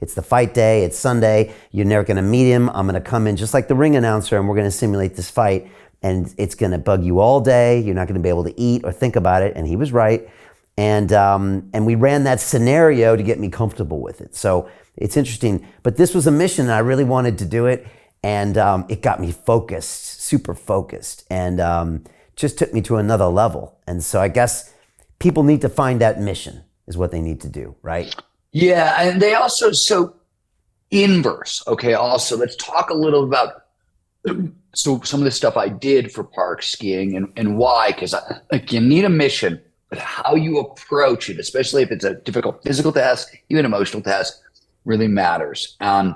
It's the fight day. It's Sunday. You're never going to meet him. I'm going to come in just like the ring announcer, and we're going to simulate this fight. And it's going to bug you all day. You're not going to be able to eat or think about it. And he was right. And we ran that scenario to get me comfortable with it. So it's interesting. But this was a mission, and I really wanted to do it. And it got me focused, super focused, and just took me to another level. And so I guess people need to find that mission is what they need to do, right? Yeah, and they also, so inverse, okay, also let's talk a little about so some of the stuff I did for park skiing and why, because like you need a mission, but how you approach it, especially if it's a difficult physical task, even emotional task, really matters. And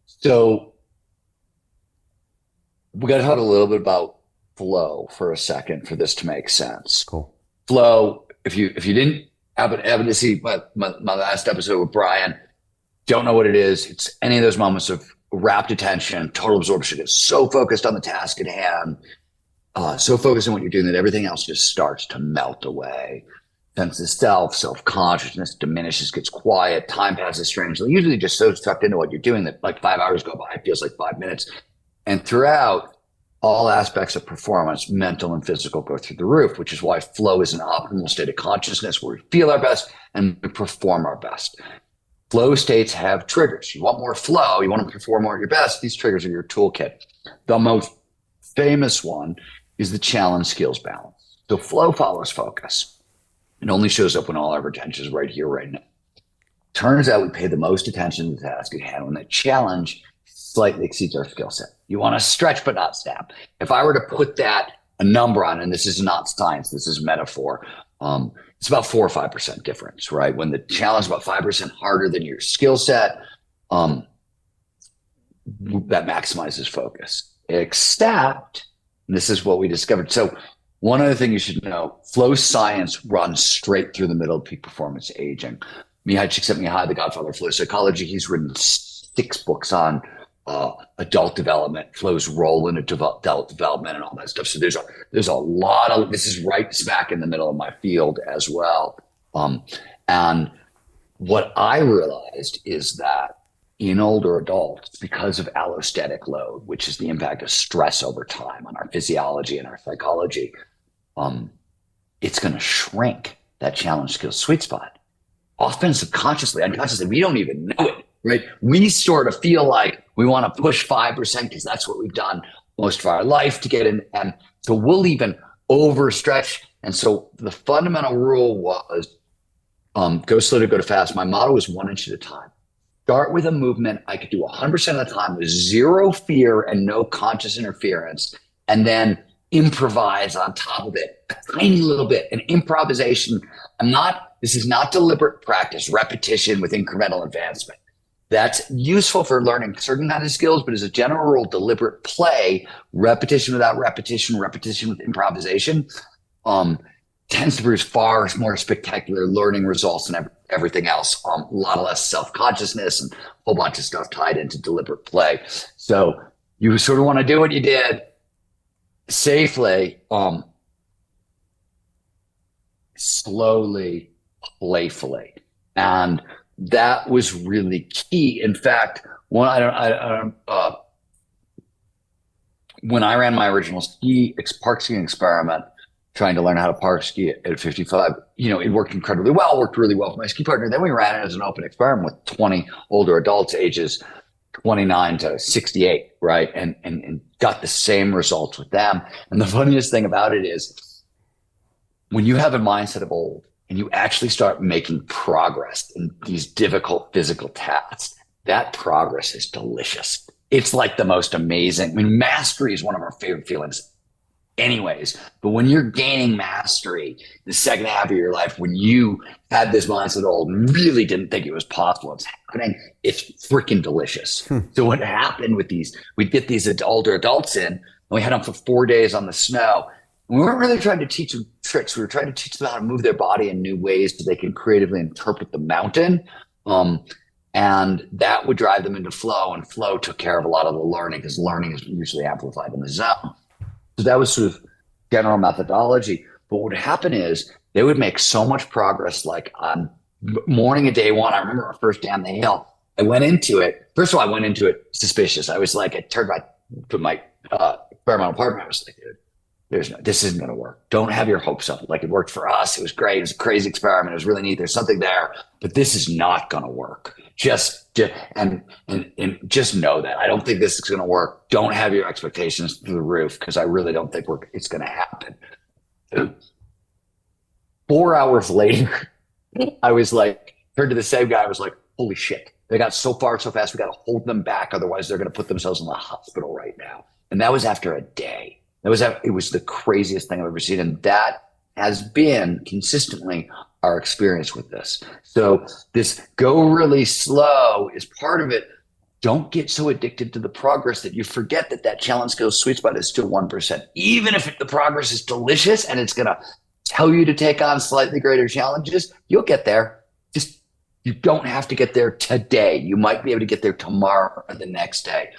so we got to talk a little bit about flow for a second for this to make sense. Cool. Flow, if you didn't happen to see my last episode with Brian, don't know what it is. It's any of those moments of rapt attention, total absorption. It's so focused on the task at hand, so focused on what you're doing that everything else just starts to melt away. Sense of self, self-consciousness diminishes, gets quiet, time passes strangely. Usually just so sucked into what you're doing that like 5 hours go by, it feels like 5 minutes. And throughout, all aspects of performance, mental and physical, go through the roof, which is why flow is an optimal state of consciousness where we feel our best and we perform our best. Flow states have triggers. You want more flow, you want to perform more at your best, these triggers are your toolkit. The most famous one is the challenge skills balance. So flow follows focus. It only shows up when all our attention is right here, right now. Turns out we pay the most attention to the task at hand when the challenge slightly exceeds our skill set. You want to stretch but not snap. If I were to put that a number on, and this is not science, this is metaphor, it's about 4 or 5% difference, right? When the challenge is about 5% harder than your skill set, that maximizes focus. Except, and this is what we discovered. So one other thing you should know, flow science runs straight through the middle of peak performance aging. Mihai Csikszentmihalyi, the godfather of flow psychology, he's written 6 books on adult development, flow's role in adult development and all that stuff. So there's a lot of, this is right smack in the middle of my field as well. And what I realized is that in older adults, because of allostatic load, which is the impact of stress over time on our physiology and our psychology, it's going to shrink that challenge skills sweet spot. Often subconsciously, unconsciously, we don't even know it, right? We sort of feel like we want to push 5% because that's what we've done most of our life to get in. And so we'll even overstretch. And so the fundamental rule was go slow to go to fast. My motto was 1 inch at a time. Start with a movement I could do 100% of the time with zero fear and no conscious interference, and then improvise on top of it a tiny little bit. And improvisation, this is not deliberate practice, repetition with incremental advancement. That's useful for learning certain kinds of skills, but as a general rule, deliberate play, repetition without repetition, repetition with improvisation, tends to produce far more spectacular learning results than everything else. A lot of less self-consciousness and a whole bunch of stuff tied into deliberate play. So you sort of want to do what you did safely, slowly, playfully. And that was really key. In fact, when I ran my original park skiing experiment, trying to learn how to park ski at 55, it worked incredibly well, worked really well with my ski partner. Then we ran it as an open experiment with 20 older adults, ages 29 to 68, right? And got the same results with them. And the funniest thing about it is when you have a mindset of old and you actually start making progress in these difficult physical tasks, that progress is delicious. It's like the most amazing. I mean, mastery is one of our favorite feelings anyways, but when you're gaining mastery the second half of your life, when you had this mindset old and really didn't think it was possible, it's happening, it's freaking delicious. So what happened with we'd get these older adults in, and we had them for 4 days on the snow. We weren't really trying to teach them tricks. We were trying to teach them how to move their body in new ways so they can creatively interpret the mountain. And that would drive them into flow, and flow took care of a lot of the learning because learning is usually amplified in the zone. So that was sort of general methodology. But what would happen is they would make so much progress, like on morning of day one, I remember our first day on the hill. I went into it. First of all, I went into it suspicious. I was like, put my experimental partner. I was like, dude, this isn't going to work. Don't have your hopes up. Like, it worked for us. It was great. It was a crazy experiment. It was really neat. There's something there, but this is not going to work. Just just know that. I don't think this is going to work. Don't have your expectations through the roof, because I really don't think it's going to happen. 4 hours later, I was like, turned to the same guy. I was like, holy shit. They got so far so fast. We got to hold them back. Otherwise, they're going to put themselves in the hospital right now. And that was after a day. It was the craziest thing I've ever seen. And that has been consistently our experience with this. So this go really slow is part of it. Don't get so addicted to the progress that you forget that challenge skills sweet spot is still 1%. Even if the progress is delicious and it's going to tell you to take on slightly greater challenges, you'll get there. Just, you don't have to get there today. You might be able to get there tomorrow or the next day.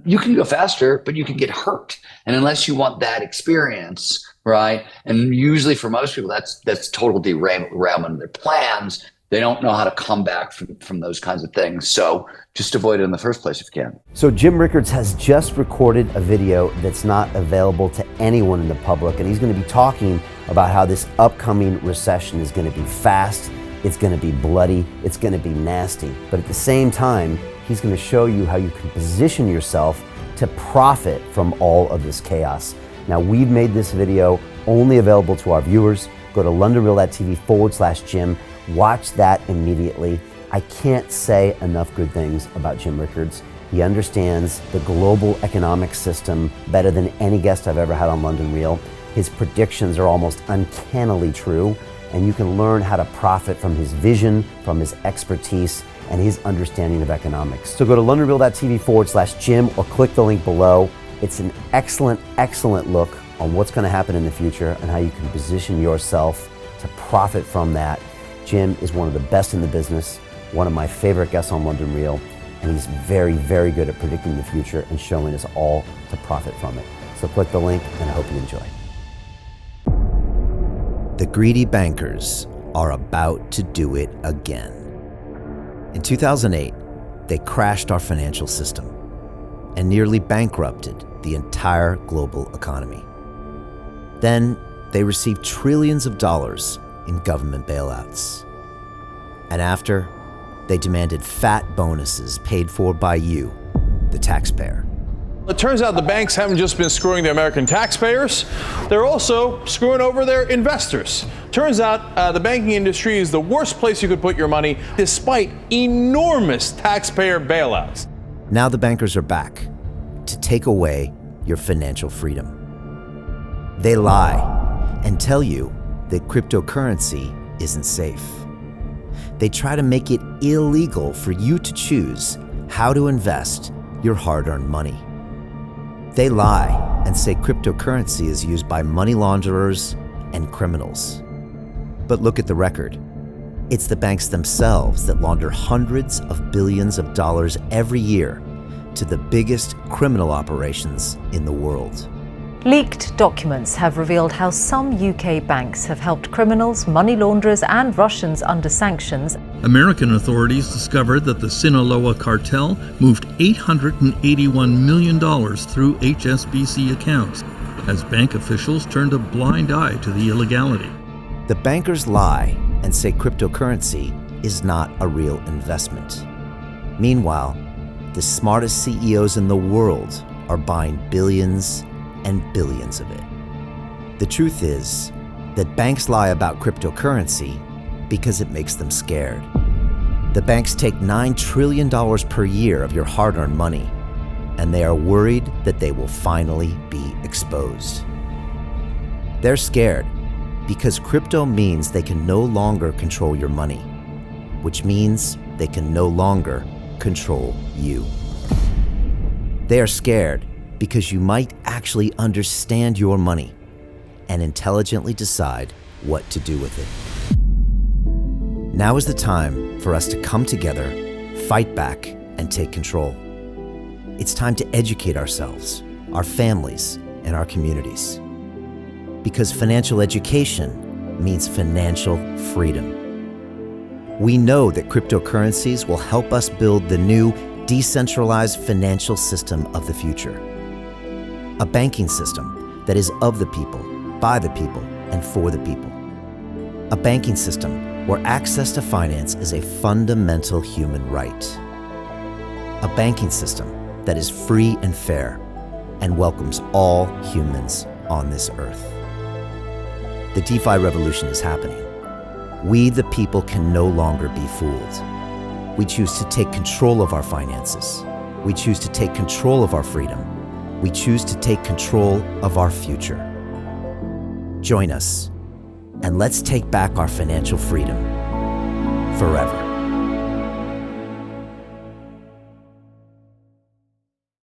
You can go faster, but you can get hurt. And unless you want that experience, right? And usually for most people, that's total derailment of their plans. They don't know how to come back from those kinds of things. So just avoid it in the first place if you can. So Jim Rickards has just recorded a video that's not available to anyone in the public, and he's going to be talking about how this upcoming recession is going to be fast, it's going to be bloody, it's going to be nasty. But at the same time, he's going to show you how you can position yourself to profit from all of this chaos. Now, we've made this video only available to our viewers. Go to londonreal.tv/Jim. Watch that immediately. I can't say enough good things about Jim Rickards. He understands the global economic system better than any guest I've ever had on London Real. His predictions are almost uncannily true, and you can learn how to profit from his vision, from his expertise, and his understanding of economics. So go to londonreal.tv/Jim or click the link below. It's an excellent, excellent look on what's going to happen in the future and how you can position yourself to profit from that. Jim is one of the best in the business, one of my favorite guests on London Real, and he's very, very good at predicting the future and showing us all to profit from it. So click the link, and I hope you enjoy. The greedy bankers are about to do it again. In 2008, they crashed our financial system and nearly bankrupted the entire global economy. Then they received trillions of dollars in government bailouts. And after, they demanded fat bonuses paid for by you, the taxpayer. It turns out the banks haven't just been screwing the American taxpayers, they're also screwing over their investors. Turns out the banking industry is the worst place you could put your money, despite enormous taxpayer bailouts. Now the bankers are back to take away your financial freedom. They lie and tell you that cryptocurrency isn't safe. They try to make it illegal for you to choose how to invest your hard-earned money. They lie and say cryptocurrency is used by money launderers and criminals. But look at the record. It's the banks themselves that launder hundreds of billions of dollars every year to the biggest criminal operations in the world. Leaked documents have revealed how some UK banks have helped criminals, money launderers and Russians under sanctions. American authorities discovered that the Sinaloa cartel moved $881 million through HSBC accounts as bank officials turned a blind eye to the illegality. The bankers lie and say cryptocurrency is not a real investment. Meanwhile, the smartest CEOs in the world are buying billions and billions of it. The truth is that banks lie about cryptocurrency because it makes them scared. The banks take $9 trillion per year of your hard-earned money, and they are worried that they will finally be exposed. They're scared because crypto means they can no longer control your money, which means they can no longer control you. They are scared because you might actually understand your money and intelligently decide what to do with it. Now is the time for us to come together, fight back, and take control. It's time to educate ourselves, our families, and our communities. Because financial education means financial freedom. We know that cryptocurrencies will help us build the new decentralized financial system of the future. A banking system that is of the people, by the people, and for the people. A banking system where access to finance is a fundamental human right. A banking system that is free and fair and welcomes all humans on this earth. The DeFi revolution is happening. We, the people, can no longer be fooled. We choose to take control of our finances. We choose to take control of our freedom. We choose to take control of our future. Join us, and let's take back our financial freedom forever.